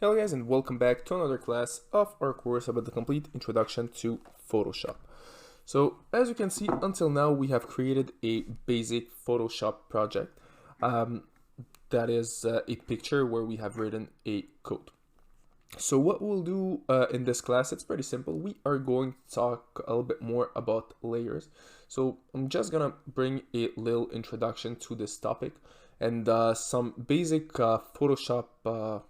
Hello guys, and welcome back to another class of our course about the complete introduction to Photoshop. So as you can see, until now we have created a basic Photoshop project that is a picture where we have written a code. So what we'll do in this class, it's pretty simple. We are going to talk a little bit more about layers. So I'm just gonna bring a little introduction to this topic and some basic Photoshop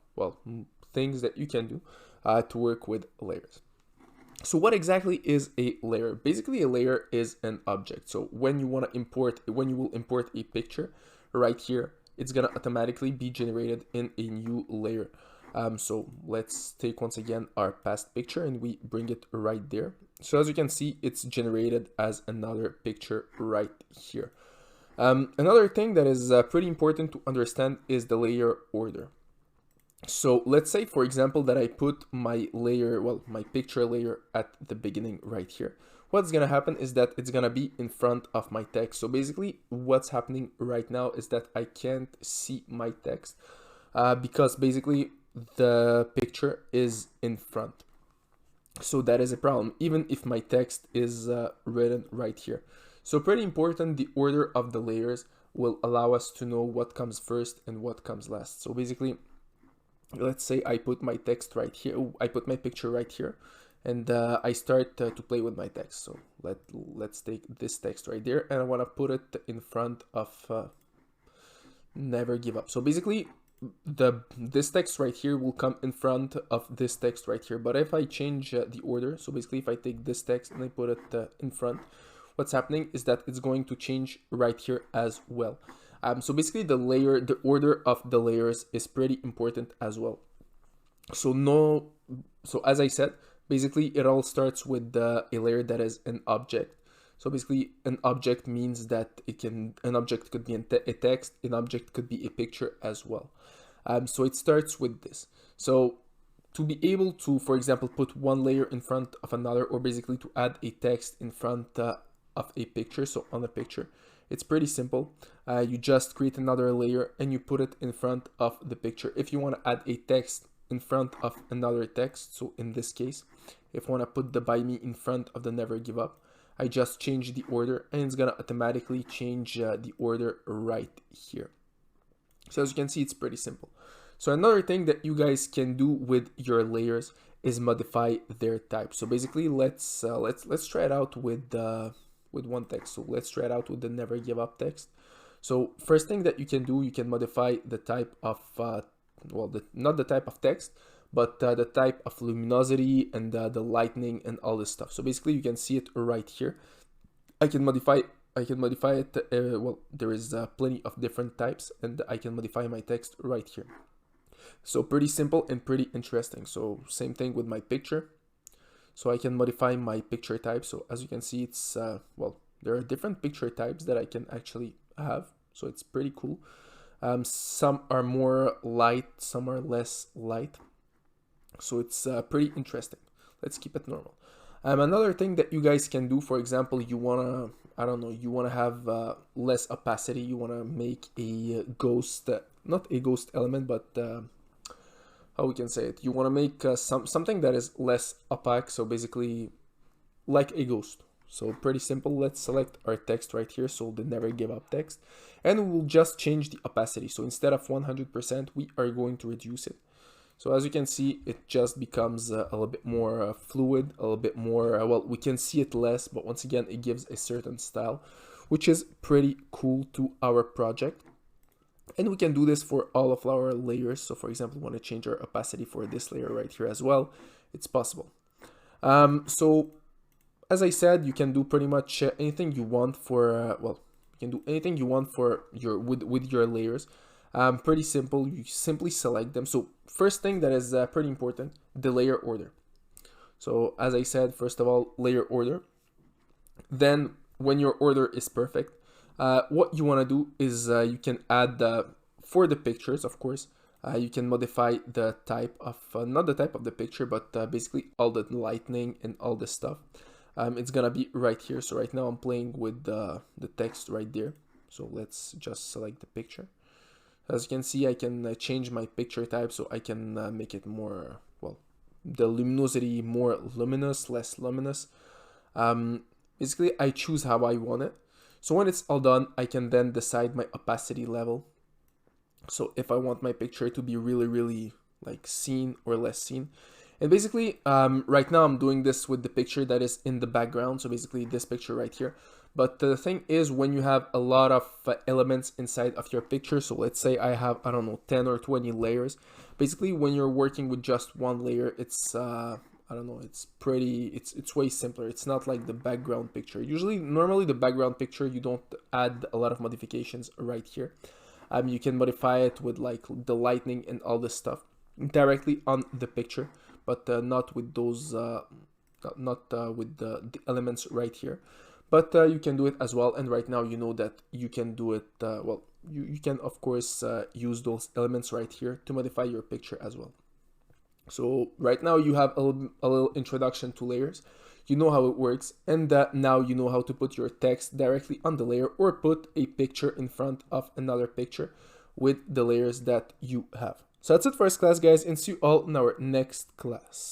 things that you can do to work with layers. So what exactly is a layer? Basically, a layer is an object. So when you will import a picture right here, it's gonna automatically be generated in a new layer. So let's take once again our past picture and we bring it right there. So as you can see, it's generated as another picture right here. Another thing that is pretty important to understand is the layer order. So let's say, for example, that I put my layer, my picture layer at the beginning right here. What's gonna happen is that it's gonna be in front of my text. So basically what's happening right now is that I can't see my text because basically the picture is in front. So that is a problem, even if my text is written right here. So pretty important, the order of the layers will allow us to know what comes first and what comes last. So basically, let's say I put my text right here, I put my picture right here, and I start to play with my text. So let's take this text right there, and I want to put it in front of never give up. So basically, this text right here will come in front of this text right here. But if I change the order, so basically if I take this text and I put it in front, what's happening is that it's going to change right here as well. So basically the order of the layers is pretty important as well. So as I said, basically it all starts with a layer that is an object. So basically an object means that an object could be a text, an object could be a picture as well. So it starts with this. So to be able to, for example, put one layer in front of another, or basically to add a text in front of a picture, so on a picture, it's pretty simple. You just create another layer and you put it in front of the picture. If you want to add a text in front of another text, so in this case, if I want to put the by me in front of the never give up, I just change the order and it's gonna automatically change the order right here. So as you can see, it's pretty simple. So another thing that you guys can do with your layers is modify their type. So basically, let's try it out with one text. So let's try it out with the never give up text. So first thing that you can do, you can modify the type of not the type of text, but the type of luminosity and the lightning and all this stuff. So basically, you can see it right here. I can modify it. There is plenty of different types, and I can modify my text right here. So pretty simple and pretty interesting. So same thing with my picture. So I can modify my picture type. So as you can see, it's there are different picture types that I can actually have. So it's pretty cool. Some are more light, some are less light. So it's pretty interesting. Let's keep it normal. Another thing that you guys can do, for example, you wanna have less opacity. You wanna make a ghost, not a ghost element, but how we can say it. You wanna make something that is less opaque. So basically, like a ghost. So pretty simple. Let's select our text right here. So the never give up text, and we'll just change the opacity. So instead of 100%, we are going to reduce it. So as you can see, it just becomes a little bit more fluid, a little bit more, we can see it less, but once again, it gives a certain style, which is pretty cool to our project. And we can do this for all of our layers. So for example, we want to change our opacity for this layer right here as well. It's possible. So as I said, you can do pretty much anything you want for, you can do anything you want for with your layers. Pretty simple. You simply select them. So first thing that is pretty important, the layer order. So as I said, first of all, layer order. Then when your order is perfect, what you want to do is you can add for the pictures, of course, you can modify the type of, not the type of the picture, but basically all the lightning and all the stuff. It's gonna be right here. So right now I'm playing with the text right there. So let's just select the picture. As you can see, I can change my picture type, so I can make it more, well, the luminosity more luminous, less luminous. Basically, I choose how I want it. So when it's all done, I can then decide my opacity level. So if I want my picture to be really, really like seen or less seen. And basically, right now I'm doing this with the picture that is in the background. So basically this picture right here. But the thing is, when you have a lot of elements inside of your picture, so let's say I have, I don't know, 10 or 20 layers. Basically, when you're working with just one layer, it's, I don't know, it's pretty, it's way simpler. It's not like the background picture. Usually, normally the background picture, you don't add a lot of modifications right here. You can modify it with like the lightning and all this stuff directly on the picture, but not with those, with the elements right here. But you can do it as well, and right now you know that you can do it, well, you can of course use those elements right here to modify your picture as well. So right now you have a little introduction to layers. You know how it works, and now you know how to put your text directly on the layer or put a picture in front of another picture with the layers that you have. So that's it for this class, guys, and see you all in our next class.